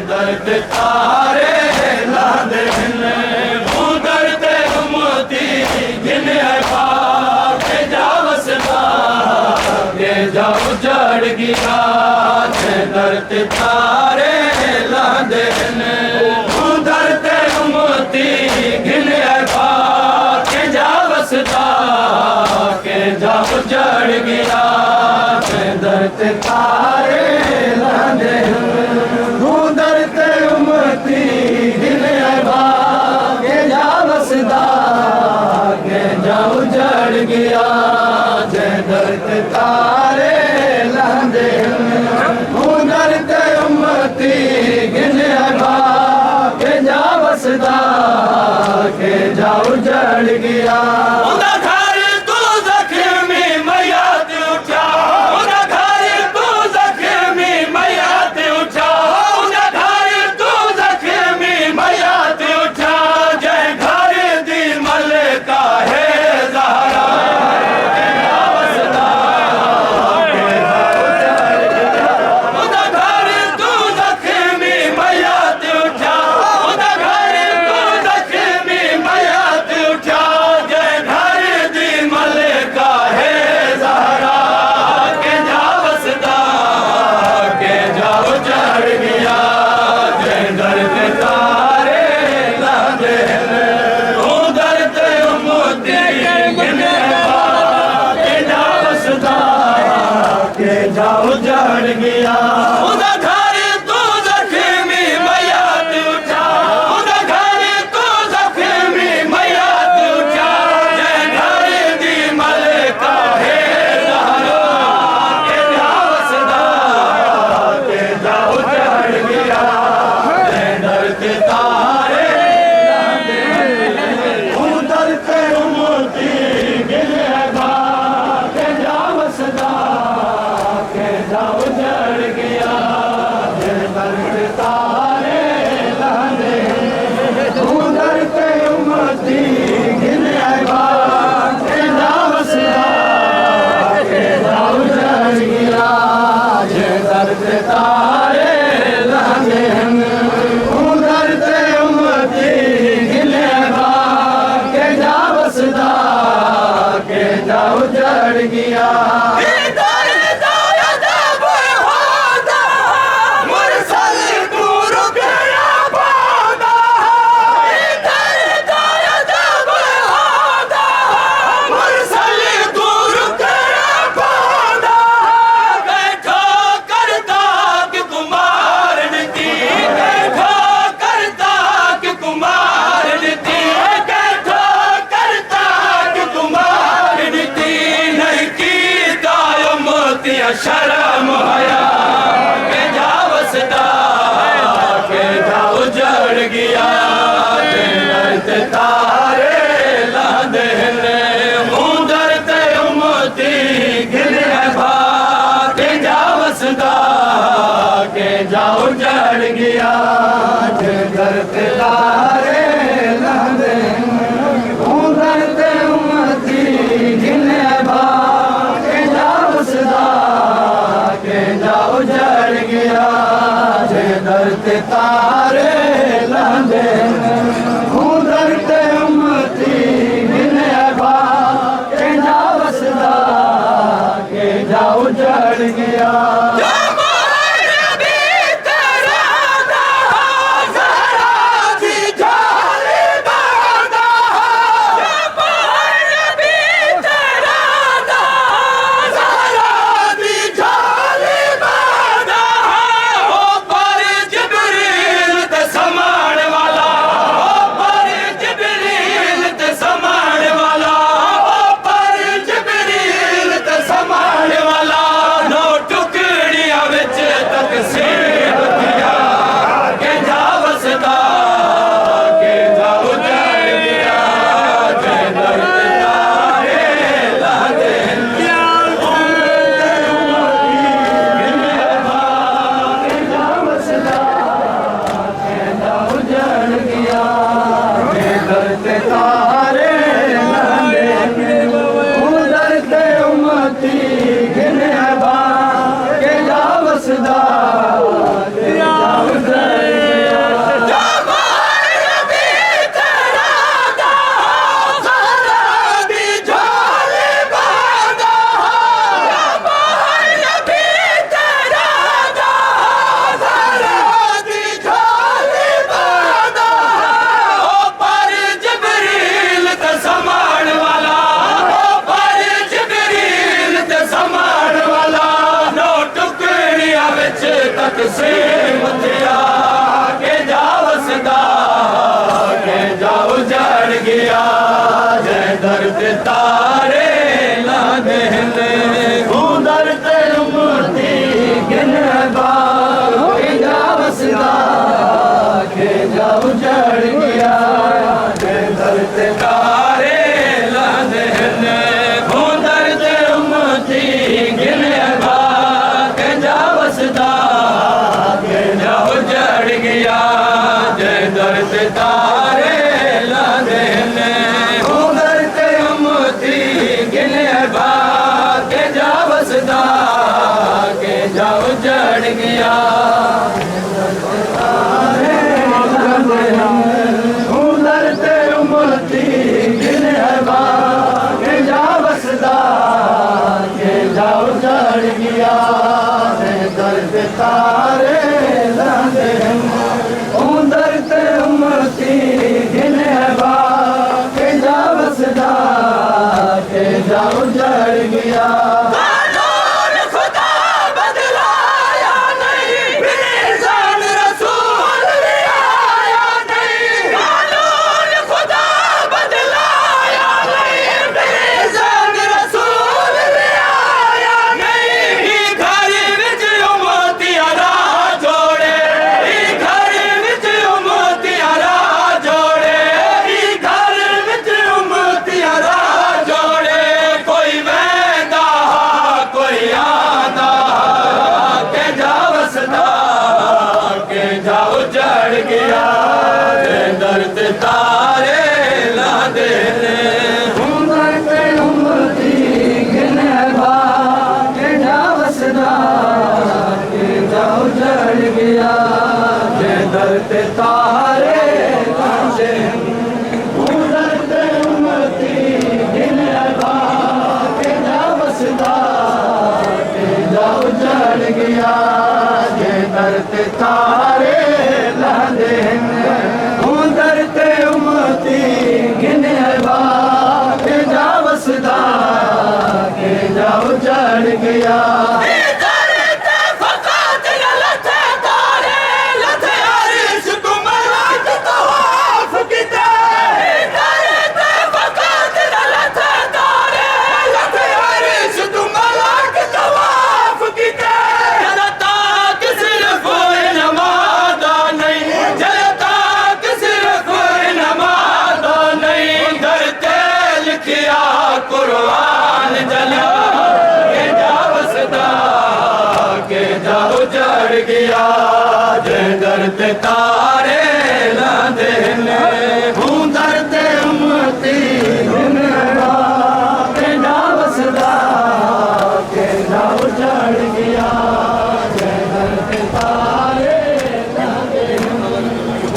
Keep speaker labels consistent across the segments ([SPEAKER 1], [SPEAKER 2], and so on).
[SPEAKER 1] दर्द तारे लादे दर्द उमती गिन के जा वसदा के जा उजड़ गया दर्द तारे लादे दर्द उमती गिन के जा वसदा के जा उजड़ गया दर्द तारे लादे दर्द उमती गिन के जा वसदा के जा उजड़ गया दर्द तारे लादे दर्द उमती गिन के जा वसदा के जा उजड़ गया जा उजड़ गया घर तू जख्मी मैया उठा घर तू जख्मी मैया उठा घर दी मलका है के जा वसदा के जा उजड़ गया दर्द तारे दर्द उमती गिन के जा वसदा जा उजड़ गया दर्द तारे लादे दर्द उमती गिन के जा वसदा के जा उजड़ गया दर्द तारे लादे दर्द उमती गिन के जा वसदा के जा उजड़ गया शर्म आया के जा वसदा के जा उजड़ गया दर्द तारे लादे दर्द उमती गिन के जा वसदा के जा उजड़ गया दर्द तारे लादे दर्द उमती गिन उजड़ गया दर्द तारे लादे दर्द उमती गिन के जा वसदा के जा उजड़ गया के जा वसदा उजड़ गया दर्द तारे लादे दर्द उम्मती गिने के जा वसदा के जा उजड़ गया दर्द तारे लादे दर्द उम्मती गिने के जा वसदा के जा उजड़ गया दर्द तारे लादे दर्द उम्मती गिने के जा वसदा के जा उजड़ गया कुर्बान जला के जा वसदा के जा उजड़ गया दर्द तारे लादे हूँ दर्द उम्मती के जा वसदा के जा उजड़ गया दर्द तारे लादे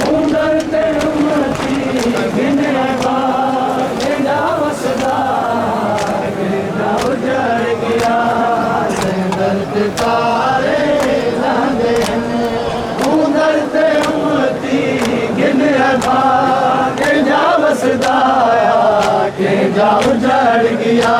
[SPEAKER 1] हूँ दर्द उम्मती के जा वसदा तारे लादे दर्द उम्मती गिने के जा वसदा के जा उजड़ गया।